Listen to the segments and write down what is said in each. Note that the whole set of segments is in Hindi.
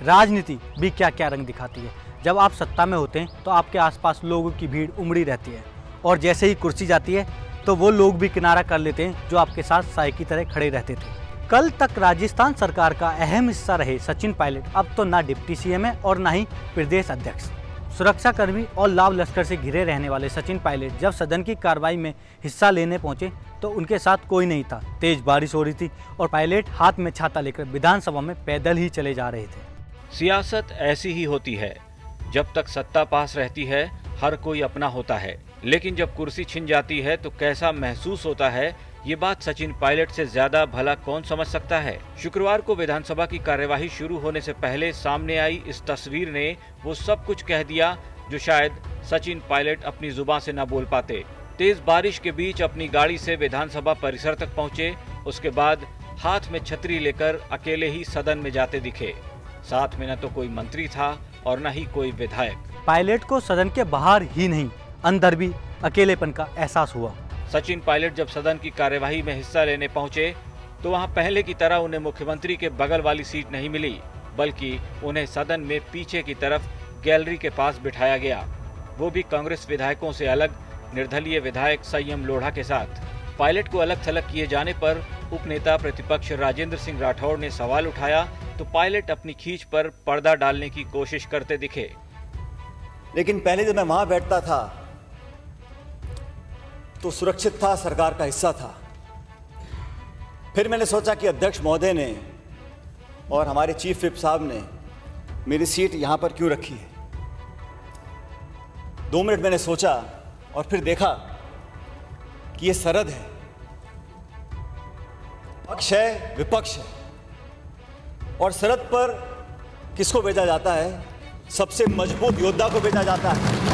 राजनीति भी क्या क्या रंग दिखाती है। जब आप सत्ता में होते हैं तो आपके आसपास लोगों की भीड़ उमड़ी रहती है और जैसे ही कुर्सी जाती है तो वो लोग भी किनारा कर लेते हैं जो आपके साथ साए की तरह खड़े रहते थे। कल तक राजस्थान सरकार का अहम हिस्सा रहे सचिन पायलट अब तो ना डिप्टी सीएम है और ना ही प्रदेश अध्यक्ष। सुरक्षाकर्मी और लाव लश्कर से घिरे रहने वाले सचिन पायलट जब सदन की कार्रवाई में हिस्सा लेने पहुंचे तो उनके साथ कोई नहीं था। तेज बारिश हो रही थी और पायलट हाथ में छाता लेकर विधानसभा में पैदल ही चले जा रहे थे। सियासत ऐसी ही होती है, जब तक सत्ता पास रहती है हर कोई अपना होता है, लेकिन जब कुर्सी छिन जाती है तो कैसा महसूस होता है ये बात सचिन पायलट से ज्यादा भला कौन समझ सकता है। शुक्रवार को विधानसभा की कार्यवाही शुरू होने से पहले सामने आई इस तस्वीर ने वो सब कुछ कह दिया जो शायद सचिन पायलट अपनी जुबान से न बोल पाते। तेज बारिश के बीच अपनी गाड़ी से विधानसभा परिसर तक पहुंचे, उसके बाद हाथ में छतरी लेकर अकेले ही सदन में जाते दिखे। साथ में न तो कोई मंत्री था और न ही कोई विधायक। पायलट को सदन के बाहर ही नहीं अंदर भी अकेलेपन का एहसास हुआ। सचिन पायलट जब सदन की कार्यवाही में हिस्सा लेने पहुंचे तो वहां पहले की तरह उन्हें मुख्यमंत्री के बगल वाली सीट नहीं मिली, बल्कि उन्हें सदन में पीछे की तरफ गैलरी के पास बिठाया गया, वो भी कांग्रेस विधायकों से अलग निर्दलीय विधायक संयम लोढ़ा के साथ। पायलट को अलग थलग किए जाने पर उपनेता प्रतिपक्ष राजेंद्र सिंह राठौड़ ने सवाल उठाया तो पायलट अपनी खींच पर पर्दा डालने की कोशिश करते दिखे। लेकिन पहले जब मैं वहां बैठता था तो सुरक्षित था, सरकार का हिस्सा था। फिर मैंने सोचा कि अध्यक्ष महोदय ने और हमारे चीफ व्हिप साहब ने मेरी सीट यहां पर क्यों रखी है। 2 मिनट मैंने सोचा और फिर देखा कि ये सरहद है, पक्ष है विपक्ष है, और सरहद पर किसको भेजा जाता है? सबसे मजबूत योद्धा को भेजा जाता है।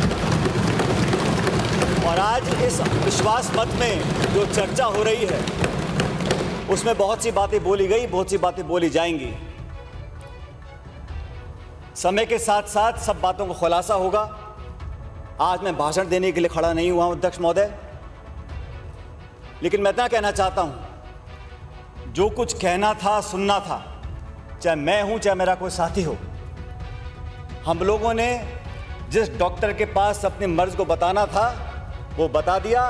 और आज इस विश्वास मत में जो चर्चा हो रही है उसमें बहुत सी बातें बोली गई, बहुत सी बातें बोली जाएंगी। समय के साथ साथ सब बातों को खुलासा होगा। आज मैं भाषण देने के लिए खड़ा नहीं हुआ हूं अध्यक्ष महोदय, लेकिन मैं इतना कहना चाहता हूं, जो कुछ कहना था सुनना था, चाहे मैं हूं चाहे मेरा कोई साथी हो, हम लोगों ने जिस डॉक्टर के पास अपने मर्ज को बताना था वो बता दिया।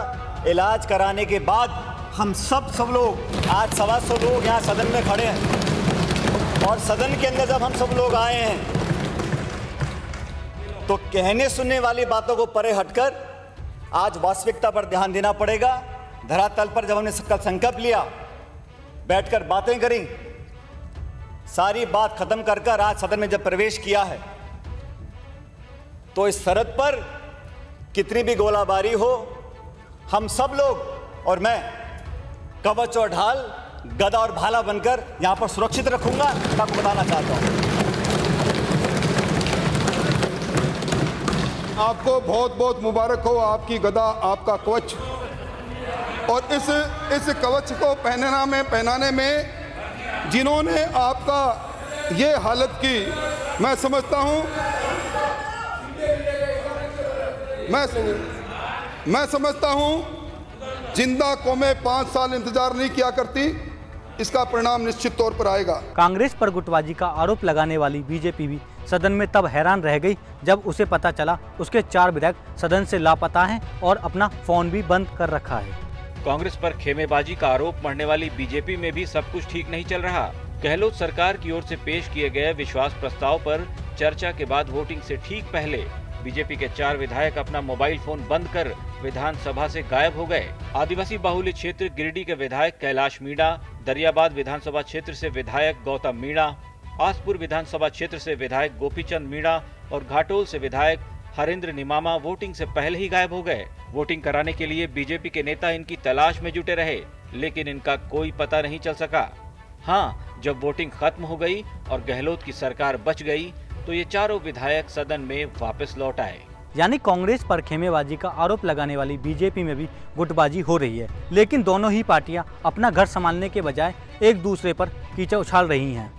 इलाज कराने के बाद हम सब लोग आज 125 लोग यहाँ सदन में खड़े हैं, और सदन के अंदर जब हम सब लोग आए हैं तो कहने सुनने वाली बातों को परे हटकर आज वास्तविकता पर ध्यान देना पड़ेगा। धरातल पर जब हमने कल संकल्प लिया, बैठकर बातें करी, सारी बात खत्म कर आज सदन में जब प्रवेश किया है तो इस सरहद पर कितनी भी गोलाबारी हो, हम सब लोग और मैं कवच और ढाल, गदा और भाला बनकर यहां पर सुरक्षित रखूंगा। आपको बताना चाहता हूं। आपको बहुत बहुत मुबारक हो, आपकी गदा, आपका कवच, और इस कवच को पहनाने में जिन्होंने आपका ये हालत की, मैं समझता हूं, मैं समझता हूं जिंदा कौमें 5 साल इंतजार नहीं किया करती। इसका परिणाम निश्चित तौर पर आएगा। कांग्रेस पर गुटबाजी का आरोप लगाने वाली बीजेपी भी सदन में तब हैरान रह गई जब उसे पता चला उसके 4 विधायक सदन से लापता हैं और अपना फोन भी बंद कर रखा है। कांग्रेस पर खेमेबाजी का आरोप मढ़ने वाली बीजेपी में भी सब कुछ ठीक नहीं चल रहा। गहलोत सरकार की ओर से पेश किए गए विश्वास प्रस्ताव पर चर्चा के बाद वोटिंग से ठीक पहले बीजेपी के 4 विधायक अपना मोबाइल फोन बंद कर विधानसभा से गायब हो गए। आदिवासी बाहुल्य क्षेत्र गिरिडीह के विधायक कैलाश मीणा, दरियाबाद विधानसभा क्षेत्र से विधायक गौतम मीणा, आसपुर विधानसभा क्षेत्र से विधायक गोपीचंद मीणा और घाटोल से विधायक हरेंद्र निमामा वोटिंग से पहले ही गायब हो गए। वोटिंग कराने के लिए बीजेपी के नेता इनकी तलाश में जुटे रहे, लेकिन इनका कोई पता नहीं चल सका। हाँ, जब वोटिंग खत्म हो गई और गहलोत की सरकार बच गई तो ये चारों विधायक सदन में वापस लौट आए। यानी कांग्रेस पर खेमेबाजी का आरोप लगाने वाली बीजेपी में भी गुटबाजी हो रही है, लेकिन दोनों ही पार्टियां अपना घर संभालने के बजाय एक दूसरे पर कीचड़ उछाल रही हैं।